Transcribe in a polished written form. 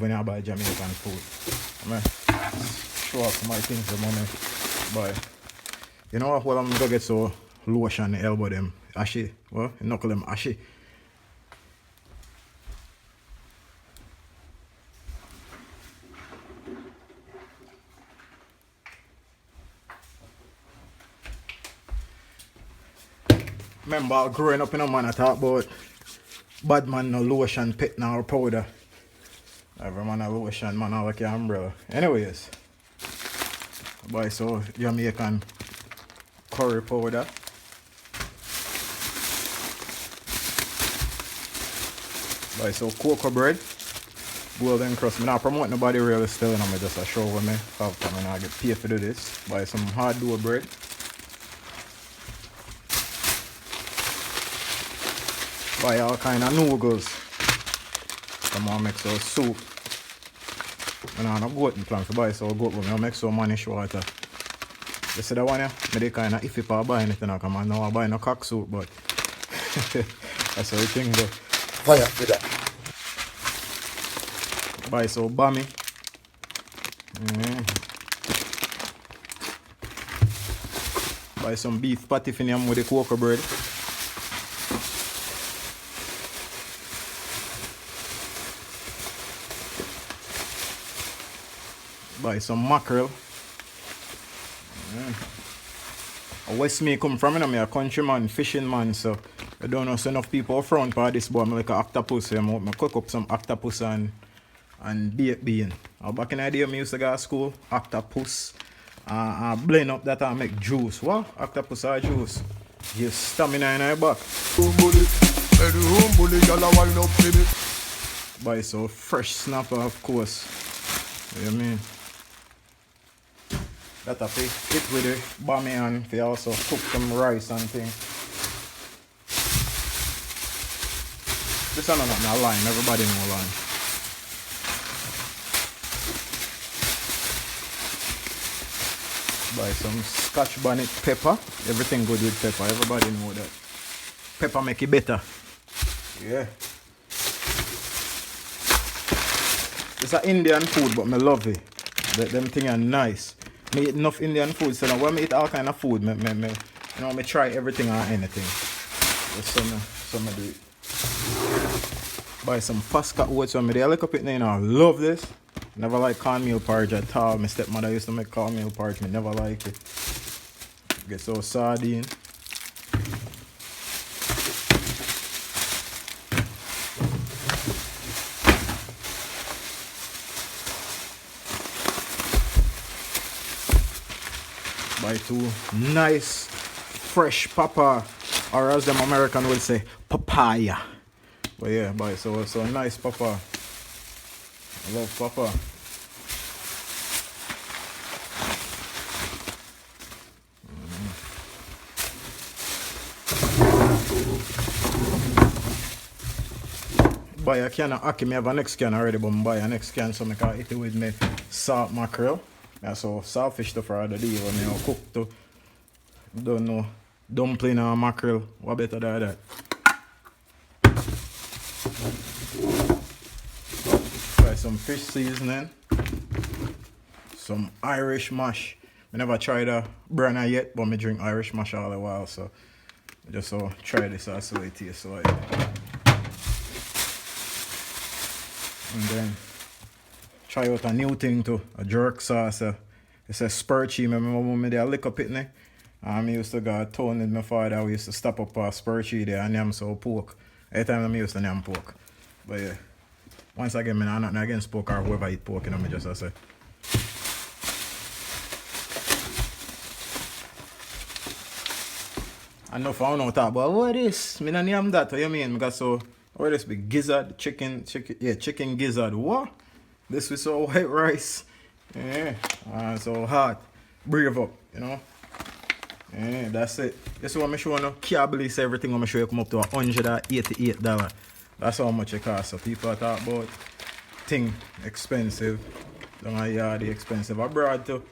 when I buy Jamaican food. I mean, show off my things the money. But you know what? Well, I'm gonna get so lotion the elbow them ashy. Well, knuckle them ashy. Remember growing up in a man I talk about bad man no lotion, pet now powder. Every man a lotion, man a like your umbrella. Anyways. Buy so Jamaican curry powder. Buy so cocoa bread. Golden crust. I'm not promote nobody really still, and I'm just a show with me. Have time and I get paid for do this. Buy some hard dough bread. Buy all kind of noodles. Some more make some soup. And I don't goat in plan to buy so goat, but I make some manish water. You see that one here? I dey kind of iffy for buying it, and I come on now I buy no cock soup, but that's how the thing go. Fire for that. Buy some bami. Buy some beef patty for them with the cocoa bread. Buy some mackerel. West me come from, I'm a countryman, fishing man, so I don't know so enough people front for this, but I'm like an octopus. I cook up some octopus and baked bean. Back in the day, I used to go to school, octopus, blend up that and make juice. What? Octopus or juice? Give stamina in your back. Buy some fresh snapper, of course. You know what I mean? That I hit with the bami and they also cook some rice and things. This is not a line, everybody know line. Buy some Scotch bonnet pepper. Everything good with pepper, everybody know that. Pepper make it better. Yeah. It's an Indian food, but I love it. Them things are nice. I eat enough Indian food, so now when I eat all kind of food, I try everything or anything. Some do it. Buy some Pasca oats when I look up it now, I love this. Never like cornmeal porridge at all. My stepmother used to make cornmeal porridge, I never like it. Get so sardine. Buy two nice fresh papa, or as them American will say papaya. But yeah, buy so nice papa. I love papa. Buy a can of ackee. I have a next can already, but I buy a next can so I can eat it with me salt mackerel. Yeah, so saltfish stuff for the day when I cook to don't know dumpling or mackerel. What better than that? Try some fish seasoning, some Irish mash. I never tried a brand yet, but I drink Irish mash all the while, so I just try this and see what it tastes like. And then try out a new thing too, a jerk sauce. It's a spurchy. I remember when I lick up it. I used to go to town with my father. We used to stop up a spurchy there and yam so pork. Every time I used to yam pork. But yeah, once again, I'm not against pork or whoever eat pork, I just say. I know for I don't talk about what is this? I don't name that. What you mean? Because what this be gizzard, chicken gizzard. What? This with so white rice. Yeah. So hot. Brave up, you know. Yeah, that's it. This is what I'm showing you. Can't believe everything I'm showing you come up to $188. That's how much it costs. So people talk about thing expensive. Don't know the expensive abroad too.